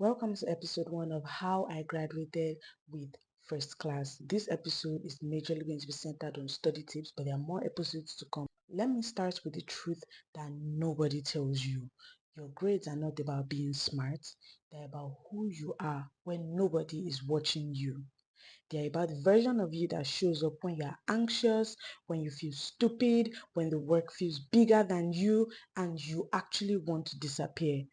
Welcome to episode 1 of How I Graduated with First Class. This episode is majorly going to be centered on study tips, but there are more episodes to come. Let me start with the truth that nobody tells you. Your grades are not about being smart, they're about who you are when nobody is watching you. They're about the version of you that shows up when you're anxious, when you feel stupid, when the work feels bigger than you, and you actually want to disappear.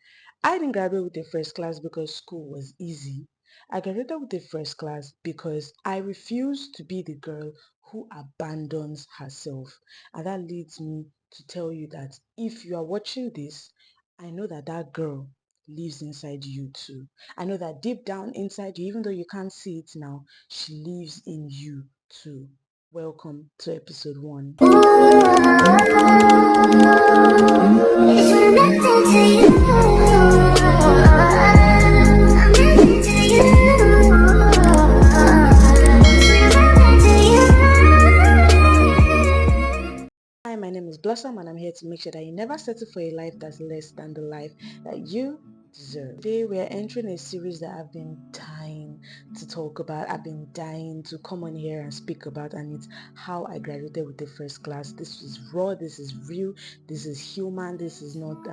I didn't graduate with a first class because school was easy. I graduated with a first class because I refused to be the girl who abandons herself. And that leads me to tell you that if you are watching this, I know that that girl lives inside you too. I know that deep down inside you, even though you can't see it now, she lives in you too. Welcome to episode 1. Hi, my name is Blossom and I'm here to make sure that you never settle for a life that's less than the life that you deserve. Today we are entering a series that I've been dying to talk about. I've been dying to come on here and speak about, and it's how I graduated with the first class. This is raw, this is real, this is human, this is not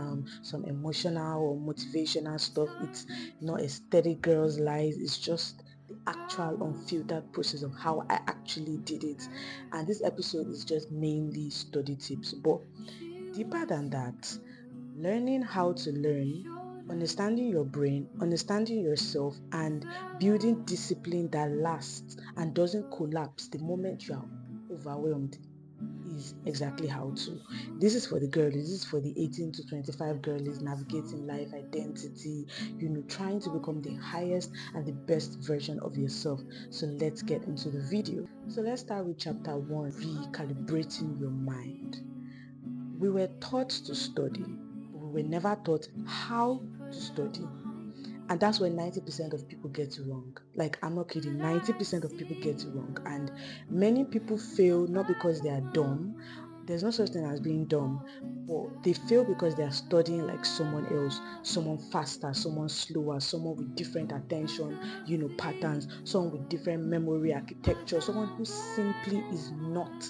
some emotional or motivational stuff. It's not aesthetic girls' lies, it's just the actual unfiltered process of how I actually did it. And this episode is just mainly study tips, but deeper than that, learning how to learn, understanding your brain, understanding yourself, and building discipline that lasts and doesn't collapse the moment you are overwhelmed is exactly how to. This is for the girlies, this is for the 18 to 25 girlies navigating life identity, trying to become the highest and the best version of yourself. So let's get into the video. So let's start with chapter 1, recalibrating your mind. We were taught to study, but we were never taught how to study. And that's where 90% of people get it wrong. Like, I'm not kidding, 90% of people get it wrong. And many people fail not because they are dumb. There's no such thing as being dumb, but they fail because they are studying like someone else, someone faster, someone slower, someone with different attention, patterns, someone with different memory architecture, someone who simply is not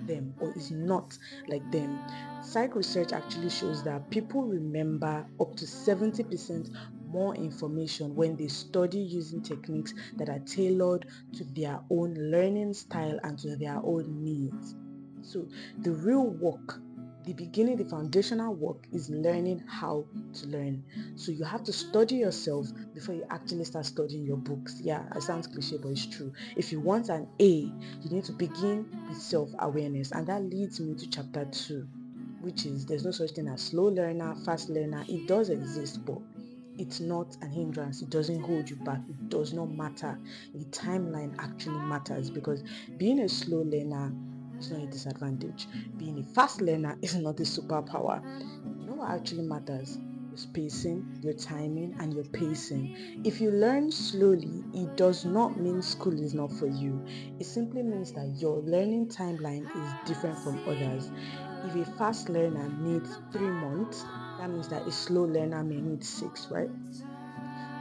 them or is not like them. Psych research actually shows that people remember up to 70% more information when they study using techniques that are tailored to their own learning style and to their own needs. So the real work, the beginning, the foundational work is learning how to learn. So you have to study yourself before you actually start studying your books. Yeah, it sounds cliche, but it's true. If you want an A, you need to begin with self-awareness. And that leads me to chapter 2, which is there's no such thing as slow learner, fast learner. It does exist, but it's not an hindrance. It doesn't hold you back. It does not matter. The timeline actually matters, because being a slow learner is not a disadvantage. Being a fast learner is not a superpower. You know what actually matters? Your spacing, your timing, and your pacing. If you learn slowly, it does not mean school is not for you. It simply means that your learning timeline is different from others. If a fast learner needs 3 months, that means that a slow learner may need 6, right?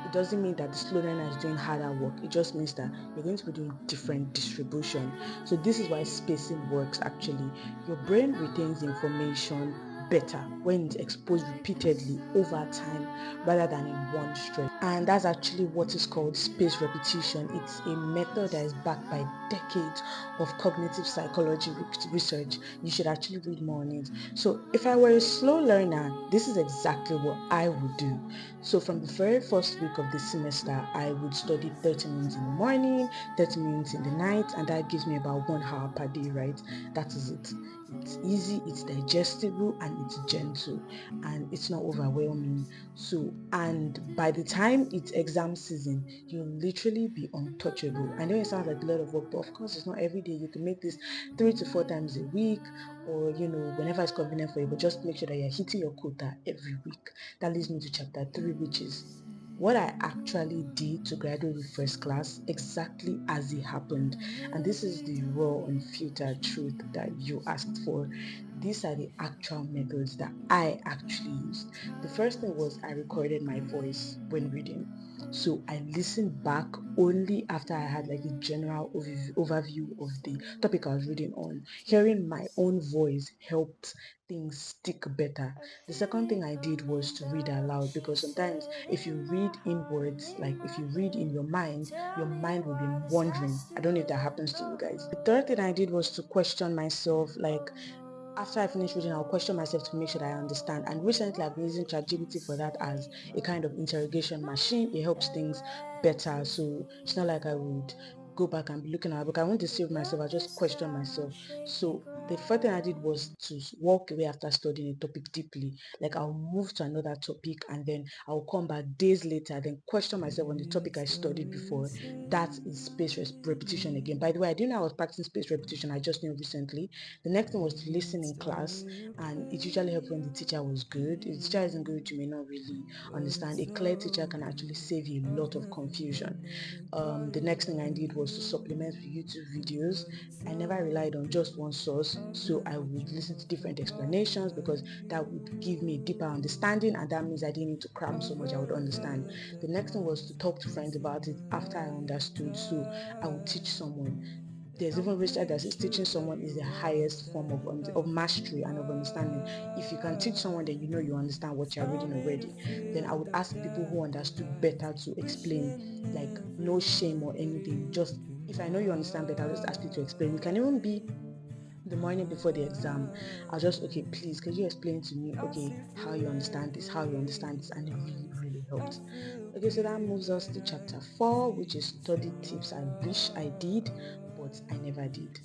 It doesn't mean that the slow learner is doing harder work. It just means that you're going to be doing different distribution. So this is why spacing works actually. Your brain retains information better when it's exposed repeatedly over time rather than in one stretch. And that's actually what is called spaced repetition. It's a method that is backed by decades of cognitive psychology research. You should actually read more on it. So if I were a slow learner, this is exactly what I would do. So from the very first week of the semester, I would study 30 minutes in the morning, 30 minutes in the night, and that gives me about 1 hour per day, right? That is it. It's easy, it's digestible, and it's gentle, and it's not overwhelming. So, and by the time it's exam season, you'll literally be untouchable. I know it sounds like a lot of work, but of course it's not every day. You can make this 3 to 4 times a week, or whenever it's convenient for you, but just make sure that you're hitting your quota every week. That leads me to chapter 3, which is what I actually did to graduate with first class exactly as it happened. And this is the raw, unfiltered truth that you asked for. these are the actual methods that I actually used. The first thing was I recorded my voice when reading. So I listened back only after I had like a general overview of the topic I was reading on. Hearing my own voice helped things stick better. The second thing I did was to read aloud, because sometimes if you read inwards, like if you read in your mind will be wandering. I don't know if that happens to you guys. The third thing I did was to question myself, like after I finish reading, I'll question myself to make sure that I understand. And recently, I've been using ChatGPT for that as a kind of interrogation machine. It helps things better. So it's not like I would go back and be looking at a book. I won't deceive myself. I just question myself. So the first thing I did was to walk away after studying a topic deeply. Like I'll move to another topic and then I'll come back days later, then question myself on the topic I studied before. That is repetition again. By the way, I didn't know I was practicing space repetition. I just knew recently. The next thing was to listen in class, and it usually helped when the teacher was good. If the teacher isn't good, you may not really understand. A clear teacher can actually save you a lot of confusion. The next thing I did was to supplement with YouTube videos. I never relied on just one source, so I would listen to different explanations because that would give me a deeper understanding, and that means I didn't need to cram so much. I would understand. The next thing was to talk to friends about it after I understood, so I would teach someone. There's even research that says teaching someone is the highest form of mastery and of understanding. If you can teach someone, then you know you understand what you're reading already. Then I would ask people who understood better to explain, like no shame or anything. Just if I know you understand better, I'll just ask you to explain. It can even be the morning before the exam. I'll just, okay, please, could you explain to me, okay, how you understand this, how you understand this, and it really, really helped. Okay, so that moves us to chapter 4, which is study tips I wish I did, but I never did.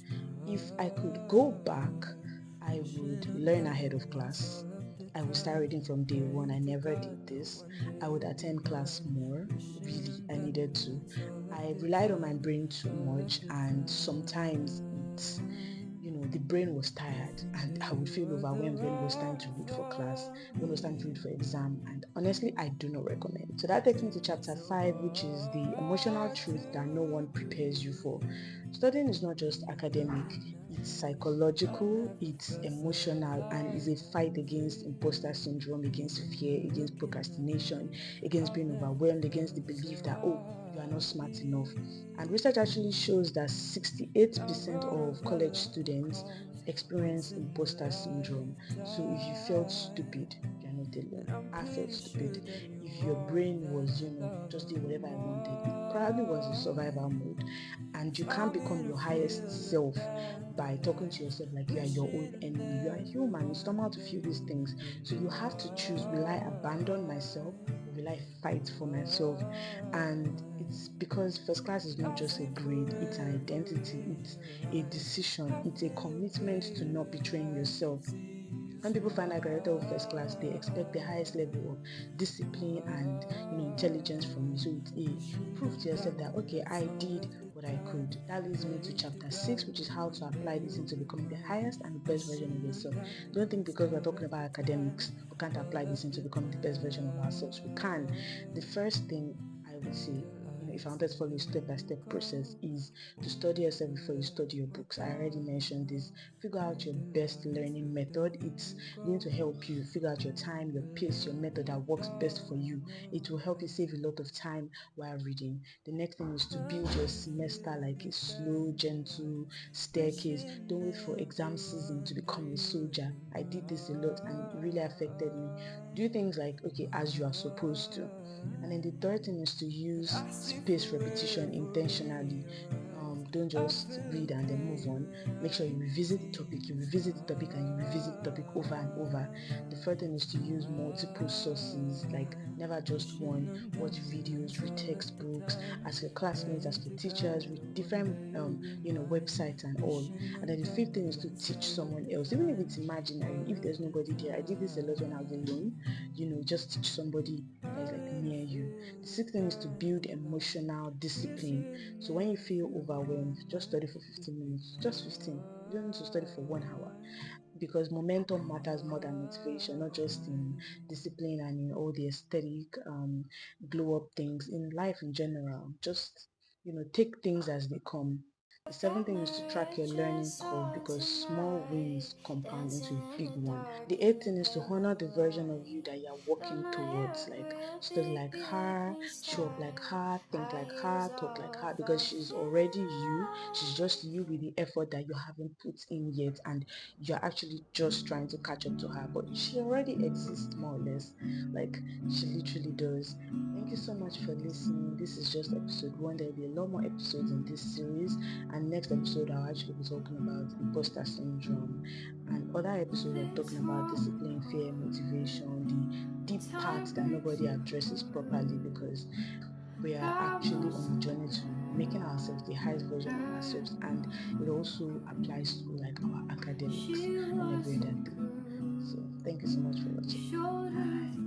If I could go back, I would learn ahead of class. I would start reading from day one. I never did this. I would attend class more. Really, I needed to. I relied on my brain too much, and sometimes the brain was tired and I would feel overwhelmed when it was time to read for class, when it was time to read for exam. And honestly, I do not recommend. So that takes me to chapter 5, which is the emotional truth that no one prepares you for. Studying is not just academic, it's psychological, it's emotional, and is a fight against imposter syndrome, against fear, against procrastination, against being overwhelmed, against the belief that, oh, you are not smart enough. And research actually shows that 68% of college students experience imposter syndrome. So if you felt stupid, you're not alone. I felt stupid. If your brain was, just do whatever I wanted, it probably was a survival mode. And you can't become your highest self by talking to yourself like you are your own enemy. You are human. It's normal to feel these things. So you have to choose, will I abandon myself or will I fight for myself? And it's because first class is not just a grade, it's an identity, it's a decision, it's a commitment to not betraying yourself. When people find out graduated with first class, they expect the highest level of discipline and intelligence from you. So it's a proof to yourself that okay, I did what I could. That leads me to chapter 6, which is how to apply this into becoming the highest and the best version of yourself. Don't think because we're talking about academics, we can't apply this into becoming the best version of ourselves. We can. The first thing I would say, if I wanted to follow a step-by-step process, is to study yourself before you study your books. I already mentioned this. Figure out your best learning method. It's going to help you figure out your time, your pace, your method that works best for you. It will help you save a lot of time while reading. The next thing is to build your semester like a slow, gentle staircase. Don't wait for exam season to become a soldier. I did this a lot and it really affected me. Do things like, okay, as you are supposed to. And then the third thing is to use space repetition intentionally. Don't just read and then move on. Make sure you revisit the topic, and you revisit the topic over and over. The third thing is to use multiple sources, like never just one. Watch videos, read textbooks, ask your classmates, ask your teachers, read different websites and all. And then the fifth thing is to teach someone else, even if it's imaginary, if there's nobody there. I did this a lot when I was alone. Just teach somebody that is like near you. The sixth thing is to build emotional discipline. So when you feel overwhelmed, just study for 15 minutes. Just 15. You don't need to study for 1 hour, because momentum matters more than motivation, not just in discipline and in all the aesthetic glow up things in life in general. Just take things as they come. The seventh thing is to track your learning curve because small wins compound into a big one. The eighth thing is to honor the version of you that you're working towards. Like study like her, show up like her, think like her, talk like her because she's already you. She's just you with the effort that you haven't put in yet and you're actually just trying to catch up to her. But she already exists more or less. Like she literally does. Thank you so much for listening. This is just episode 1. There will be a lot more episodes in this series, and next episode I'll actually be talking about imposter syndrome, and other episodes I'll be talking about discipline, fear, motivation, the deep parts that nobody addresses properly because we are actually on a journey to making ourselves the highest version of ourselves, and it also applies to like our academics and every other thing. So thank you so much for watching. Bye.